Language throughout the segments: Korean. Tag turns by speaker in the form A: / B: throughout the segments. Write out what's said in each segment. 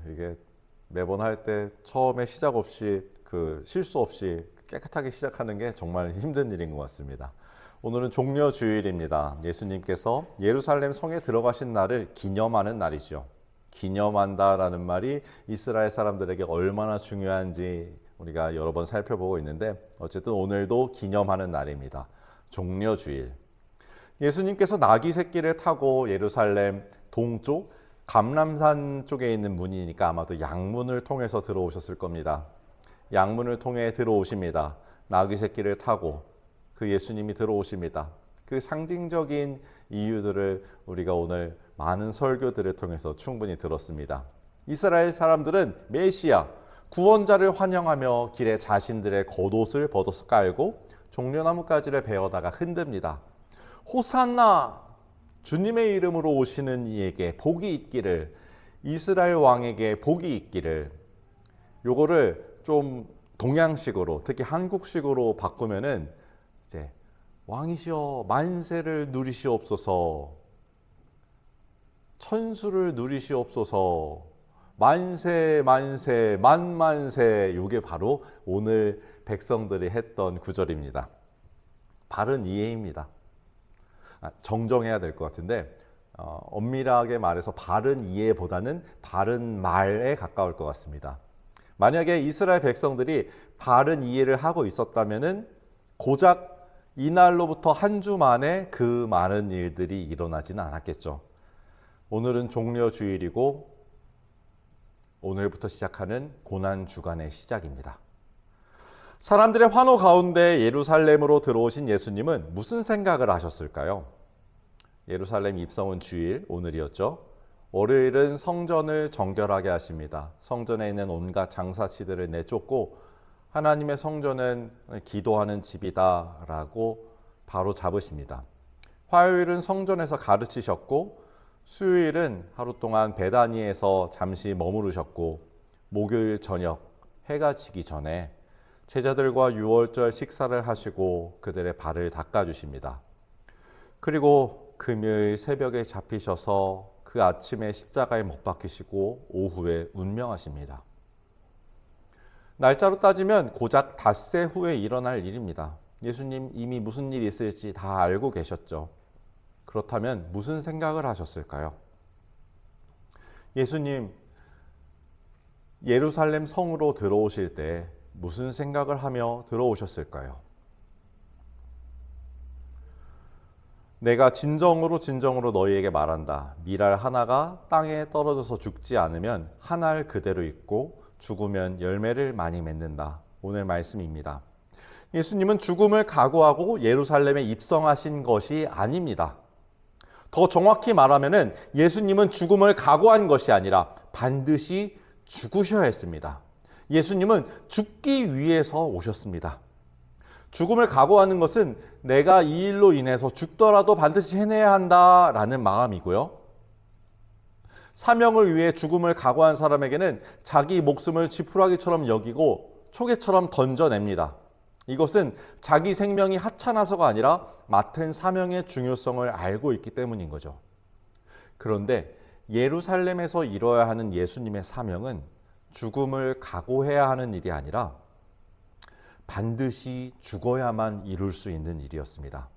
A: 이게 매번 할 때 처음에 시작 없이 실수 없이 깨끗하게 시작하는 게 정말 힘든 일인 것 같습니다. 오늘은 종려 주일입니다. 예수님께서 예루살렘 성에 들어가신 날을 기념하는 날이죠. 기념한다라는 말이 이스라엘 사람들에게 얼마나 중요한지 우리가 여러 번 살펴보고 있는데 어쨌든 오늘도 기념하는 날입니다. 종려 주일. 예수님께서 나귀 새끼를 타고 예루살렘 동쪽 감람산 쪽에 있는 문이니까 아마도 양문을 통해서 들어오셨을 겁니다. 양문을 통해 들어오십니다. 나귀 새끼를 타고 그 예수님이 들어오십니다. 그 상징적인 이유들을 우리가 오늘 많은 설교들을 통해서 충분히 들었습니다. 이스라엘 사람들은 메시아, 구원자를 환영하며 길에 자신들의 겉옷을 벗어서 깔고 종려나무가지를 베어다가 흔듭니다. 호산나! 주님의 이름으로 오시는 이에게 복이 있기를, 이스라엘 왕에게 복이 있기를. 요거를 좀 동양식으로, 특히 한국식으로 바꾸면은 이제 왕이시여 만세를 누리시옵소서, 천수를 누리시옵소서, 만세 만세 만만세. 요게 바로 오늘 백성들이 했던 구절입니다. 바른 이해입니다. 정정해야 될 것 같은데 엄밀하게 말해서 바른 이해보다는 바른 말에 가까울 것 같습니다. 만약에 이스라엘 백성들이 바른 이해를 하고 있었다면은 고작 이날로부터 한 주 만에 그 많은 일들이 일어나지는 않았겠죠. 오늘은 종려 주일이고 오늘부터 시작하는 고난 주간의 시작입니다. 사람들의 환호 가운데 예루살렘으로 들어오신 예수님은 무슨 생각을 하셨을까요? 예루살렘 입성은 주일, 오늘이었죠. 월요일은 성전을 정결하게 하십니다. 성전에 있는 온갖 장사치들을 내쫓고 하나님의 성전은 기도하는 집이다라고 바로 잡으십니다. 화요일은 성전에서 가르치셨고 수요일은 하루 동안 베다니에서 잠시 머무르셨고 목요일 저녁 해가 지기 전에 제자들과 유월절 식사를 하시고 그들의 발을 닦아주십니다. 그리고 금요일 새벽에 잡히셔서 그 아침에 십자가에 못 박히시고 오후에 운명하십니다. 날짜로 따지면 고작 닷새 후에 일어날 일입니다. 예수님 이미 무슨 일이 있을지 다 알고 계셨죠. 그렇다면 무슨 생각을 하셨을까요? 예수님 예루살렘 성으로 들어오실 때 무슨 생각을 하며 들어오셨을까요? 내가 진정으로 너희에게 말한다. 밀알 하나가 땅에 떨어져서 죽지 않으면 한 알 그대로 있고 죽으면 열매를 많이 맺는다. 오늘 말씀입니다. 예수님은 죽음을 각오하고 예루살렘에 입성하신 것이 아닙니다. 더 정확히 말하면은 예수님은 죽음을 각오한 것이 아니라 반드시 죽으셔야 했습니다. 예수님은 죽기 위해서 오셨습니다. 죽음을 각오하는 것은 내가 이 일로 인해서 죽더라도 반드시 해내야 한다라는 마음이고요. 사명을 위해 죽음을 각오한 사람에게는 자기 목숨을 지푸라기처럼 여기고 초계처럼 던져냅니다. 이것은 자기 생명이 하찮아서가 아니라 맡은 사명의 중요성을 알고 있기 때문인 거죠. 그런데 예루살렘에서 이뤄야 하는 예수님의 사명은 죽음을 각오해야 하는 일이 아니라 반드시 죽어야만 이룰 수 있는 일이었습니다.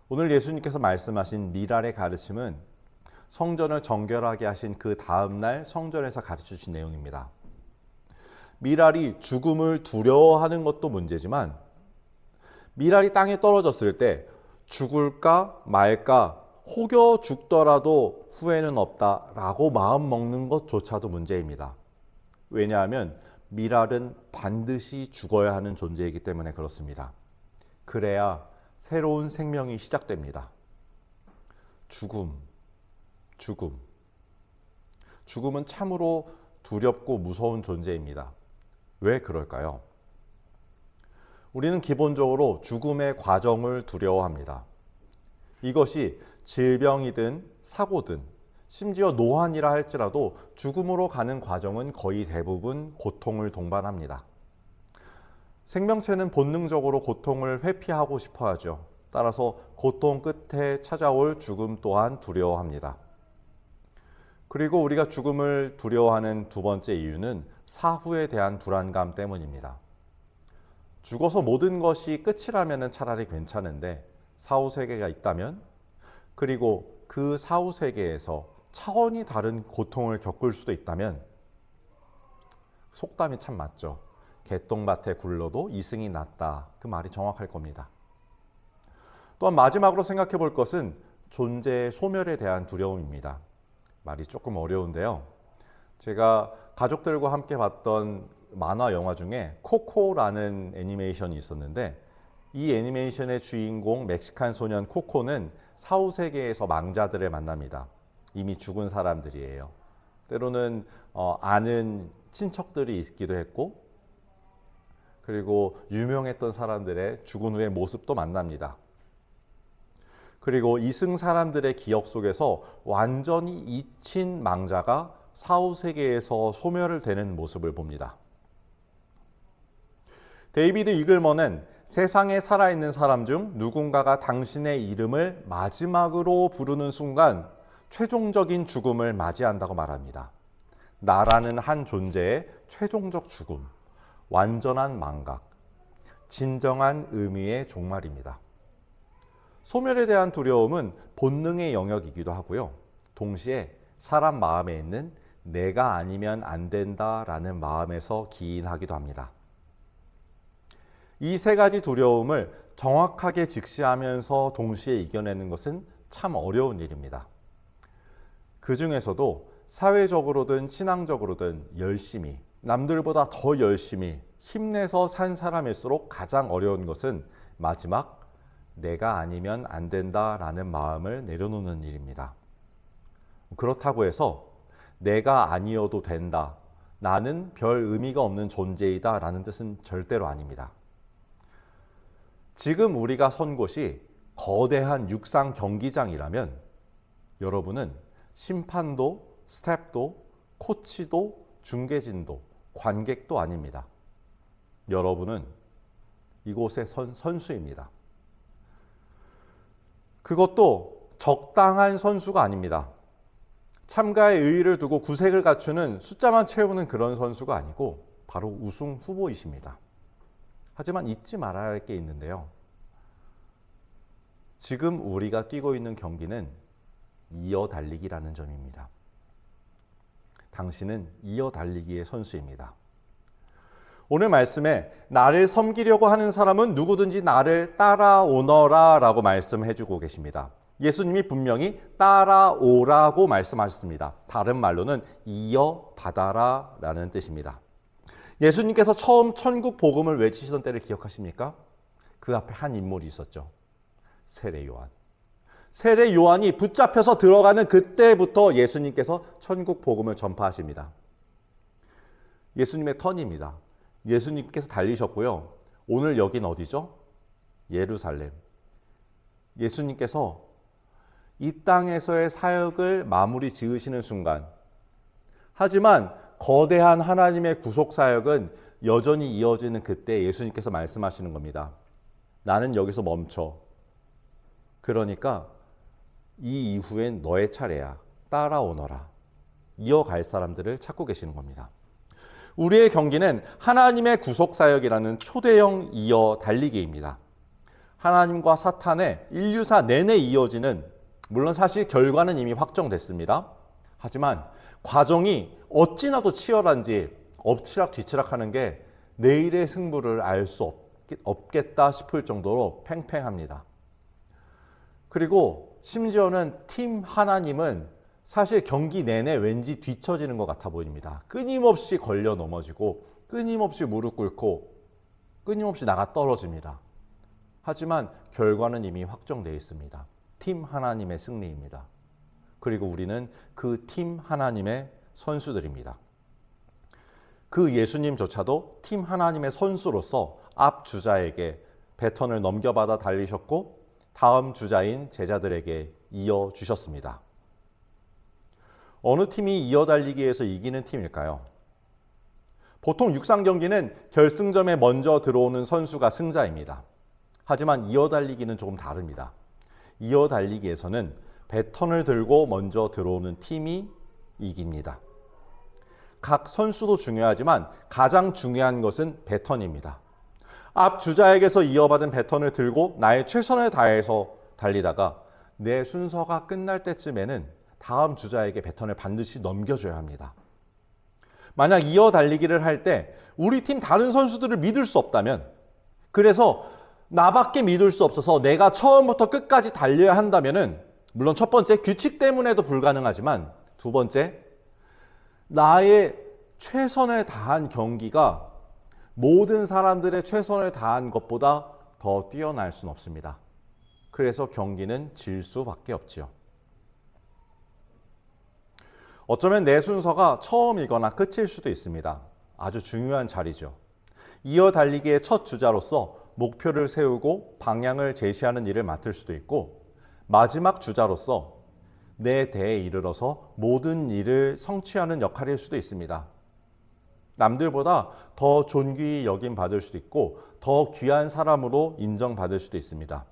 A: 오늘 예수님께서 말씀하신 미랄의 가르침은 성전을 정결하게 하신 그 다음 날 성전에서 가르쳐 주신 내용입니다. 미랄이 죽음을 두려워하는 것도 문제지만 미랄이 땅에 떨어졌을 때 죽을까 말까 혹여 죽더라도 후회는 없다라고 마음 먹는 것조차도 문제입니다. 왜냐하면 미랄은 반드시 죽어야 하는 존재이기 때문에 그렇습니다. 그래야 새로운 생명이 시작됩니다. 죽음은 참으로 두렵고 무서운 존재입니다. 왜 그럴까요? 우리는 기본적으로 죽음의 과정을 두려워합니다. 이것이 질병이든 사고든 심지어 노환이라 할지라도 죽음으로 가는 과정은 거의 대부분 고통을 동반합니다. 생명체는 본능적으로 고통을 회피하고 싶어 하죠. 따라서 고통 끝에 찾아올 죽음 또한 두려워합니다. 그리고 우리가 죽음을 두려워하는 두 번째 이유는 사후에 대한 불안감 때문입니다. 죽어서 모든 것이 끝이라면 차라리 괜찮은데 사후 세계가 있다면, 그리고 그 사후 세계에서 차원이 다른 고통을 겪을 수도 있다면 속담이 참 맞죠. 개똥밭에 굴러도 이승이 낫다. 그 말이 정확할 겁니다. 또한 마지막으로 생각해 볼 것은 존재의 소멸에 대한 두려움입니다. 말이 조금 어려운데요. 제가 가족들과 함께 봤던 만화 영화 중에 코코라는 애니메이션이 있었는데, 이 애니메이션의 주인공 멕시칸 소년 코코는 사후 세계에서 망자들을 만납니다. 이미 죽은 사람들이에요. 때로는 아는 친척들이 있기도 했고, 그리고 유명했던 사람들의 죽은 후의 모습도 만납니다. 그리고 이승 사람들의 기억 속에서 완전히 잊힌 망자가 사후 세계에서 소멸을 되는 모습을 봅니다. 데이비드 이글먼은 세상에 살아있는 사람 중 누군가가 당신의 이름을 마지막으로 부르는 순간 최종적인 죽음을 맞이한다고 말합니다. 나라는 한 존재의 최종적 죽음, 완전한 망각, 진정한 의미의 종말입니다. 소멸에 대한 두려움은 본능의 영역이기도 하고요. 동시에 사람 마음에 있는 내가 아니면 안 된다라는 마음에서 기인하기도 합니다. 이 세 가지 두려움을 정확하게 직시하면서 동시에 이겨내는 것은 참 어려운 일입니다. 그 중에서도 사회적으로든 신앙적으로든 열심히, 남들보다 더 열심히 힘내서 산 사람일수록 가장 어려운 것은 마지막 내가 아니면 안 된다라는 마음을 내려놓는 일입니다. 그렇다고 해서 내가 아니어도 된다, 나는 별 의미가 없는 존재이다 라는 뜻은 절대로 아닙니다. 지금 우리가 선 곳이 거대한 육상 경기장이라면 여러분은 심판도, 스텝도, 코치도, 중계진도, 관객도 아닙니다. 여러분은 이곳의 선수입니다. 그것도 적당한 선수가 아닙니다. 참가의 의의를 두고 구색을 갖추는 숫자만 채우는 그런 선수가 아니고 바로 우승 후보이십니다. 하지만 잊지 말아야 할 게 있는데요. 지금 우리가 뛰고 있는 경기는 이어 달리기라는 점입니다. 당신은 이어 달리기의 선수입니다. 오늘 말씀에 나를 섬기려고 하는 사람은 누구든지 나를 따라오너라 라고 말씀해 주고 계십니다. 예수님이 분명히 따라오라고 말씀하셨습니다. 다른 말로는 이어받아라 라는 뜻입니다. 예수님께서 처음 천국 복음을 외치시던 때를 기억하십니까? 그 앞에 한 인물이 있었죠. 세례 요한. 세례 요한이 붙잡혀서 들어가는 그때부터 예수님께서 천국 복음을 전파하십니다. 예수님의 턴입니다. 예수님께서 달리셨고요. 오늘 여긴 어디죠? 예루살렘. 예수님께서 이 땅에서의 사역을 마무리 지으시는 순간, 하지만 거대한 하나님의 구속 사역은 여전히 이어지는 그때 예수님께서 말씀하시는 겁니다. 나는 여기서 멈춰. 그러니까 이 이후엔 너의 차례야. 따라오너라. 이어갈 사람들을 찾고 계시는 겁니다. 우리의 경기는 하나님의 구속 사역이라는 초대형 이어 달리기입니다. 하나님과 사탄의 인류사 내내 이어지는, 물론 사실 결과는 이미 확정됐습니다. 하지만 과정이 어찌나도 치열한지 엎치락뒤치락하는 게 내일의 승부를 알 수 없겠다 싶을 정도로 팽팽합니다. 그리고 심지어는 팀 하나님은 사실 경기 내내 왠지 뒤처지는 것 같아 보입니다. 끊임없이 걸려 넘어지고 끊임없이 무릎 꿇고 끊임없이 나가 떨어집니다. 하지만 결과는 이미 확정되어 있습니다. 팀 하나님의 승리입니다. 그리고 우리는 그 팀 하나님의 선수들입니다. 그 예수님조차도 팀 하나님의 선수로서 앞 주자에게 배턴을 넘겨받아 달리셨고 다음 주자인 제자들에게 이어주셨습니다. 어느 팀이 이어달리기에서 이기는 팀일까요? 보통 육상 경기는 결승점에 먼저 들어오는 선수가 승자입니다. 하지만 이어달리기는 조금 다릅니다. 이어달리기에서는 배턴을 들고 먼저 들어오는 팀이 이깁니다. 각 선수도 중요하지만 가장 중요한 것은 배턴입니다. 앞 주자에게서 이어받은 배턴을 들고 나의 최선을 다해서 달리다가 내 순서가 끝날 때쯤에는 다음 주자에게 배턴을 반드시 넘겨줘야 합니다. 만약 이어 달리기를 할 때 우리 팀 다른 선수들을 믿을 수 없다면, 그래서 나밖에 믿을 수 없어서 내가 처음부터 끝까지 달려야 한다면은, 물론 첫 번째 규칙 때문에도 불가능하지만, 두 번째 나의 최선을 다한 경기가 모든 사람들의 최선을 다한 것보다 더 뛰어날 수는 없습니다. 그래서 경기는 질 수밖에 없지요. 어쩌면 내 순서가 처음이거나 끝일 수도 있습니다. 아주 중요한 자리죠. 이어 달리기의 첫 주자로서 목표를 세우고 방향을 제시하는 일을 맡을 수도 있고, 마지막 주자로서 내 대에 이르러서 모든 일을 성취하는 역할일 수도 있습니다. 남들보다 더 존귀히 여김 받을 수도 있고 더 귀한 사람으로 인정받을 수도 있습니다.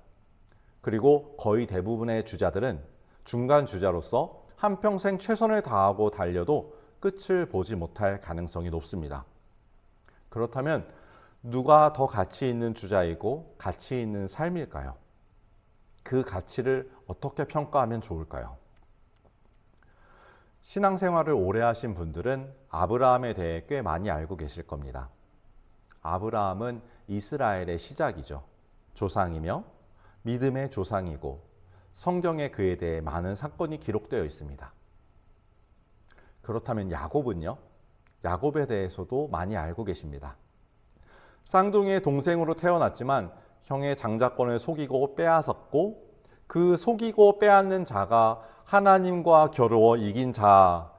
A: 그리고 거의 대부분의 주자들은 중간 주자로서 한평생 최선을 다하고 달려도 끝을 보지 못할 가능성이 높습니다. 그렇다면 누가 더 가치 있는 주자이고 가치 있는 삶일까요? 그 가치를 어떻게 평가하면 좋을까요? 신앙생활을 오래 하신 분들은 아브라함에 대해 꽤 많이 알고 계실 겁니다. 아브라함은 이스라엘의 시작이죠. 조상이며 믿음의 조상이고 성경에 그에 대해 많은 사건이 기록되어 있습니다. 그렇다면 야곱은요? 야곱에 대해서도 많이 알고 계십니다. 쌍둥이의 동생으로 태어났지만 형의 장자권을 속이고 빼앗았고, 그 속이고 빼앗는 자가 하나님과 겨루어 이긴 자,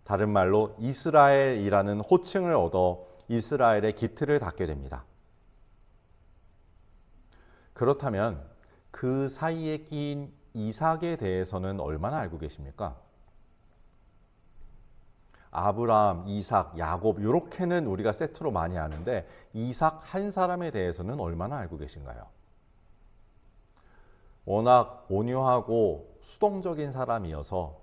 A: 다른 말로 이스라엘이라는 호칭을 얻어 이스라엘의 기틀을 닦게 됩니다. 그렇다면 그 사이에 끼인 이삭에 대해서는 얼마나 알고 계십니까? 아브라함, 이삭, 야곱 이렇게는 우리가 세트로 많이 아는데 이삭 한 사람에 대해서는 얼마나 알고 계신가요? 워낙 온유하고 수동적인 사람이어서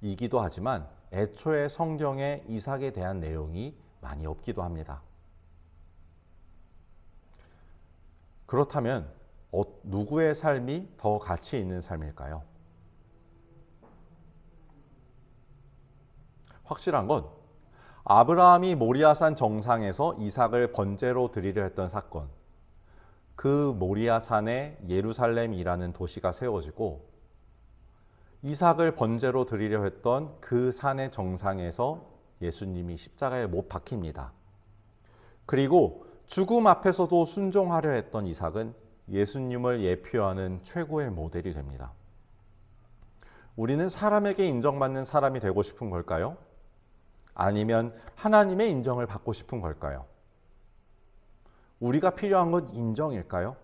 A: 이기도 하지만 애초에 성경에 이삭에 대한 내용이 많이 없기도 합니다. 그렇다면 누구의 삶이 더 가치 있는 삶일까요? 확실한 건 아브라함이 모리아산 정상에서 이삭을 번제로 드리려 했던 사건, 그 모리아산에 예루살렘이라는 도시가 세워지고 이삭을 번제로 드리려 했던 그 산의 정상에서 예수님이 십자가에 못 박힙니다. 그리고 죽음 앞에서도 순종하려 했던 이삭은 예수님을 예표하는 최고의 모델이 됩니다. 우리는 사람에게 인정받는 사람이 되고 싶은 걸까요? 아니면 하나님의 인정을 받고 싶은 걸까요? 우리가 필요한 건 인정일까요?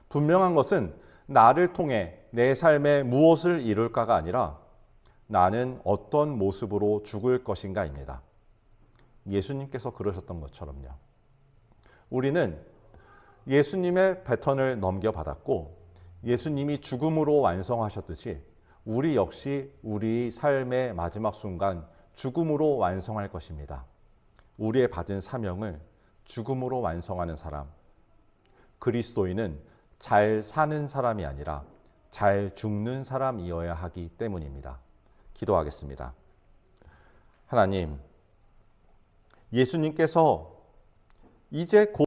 A: 분명한 것은 나를 통해 내 삶에 무엇을 이룰까가 아니라 나는 어떤 모습으로 죽을 것인가입니다. 예수님께서 그러셨던 것처럼요. 우리는 예수님의 배턴을 넘겨받았고 예수님이 죽음으로 완성하셨듯이 우리 역시 우리 삶의 마지막 순간 죽음으로 완성할 것입니다. 우리의 받은 사명을 죽음으로 완성하는 사람, 그리스도인은 잘 사는 사람이 아니라 잘 죽는 사람이어야 하기 때문입니다. 기도하겠습니다. 하나님, 예수님께서 이제 곧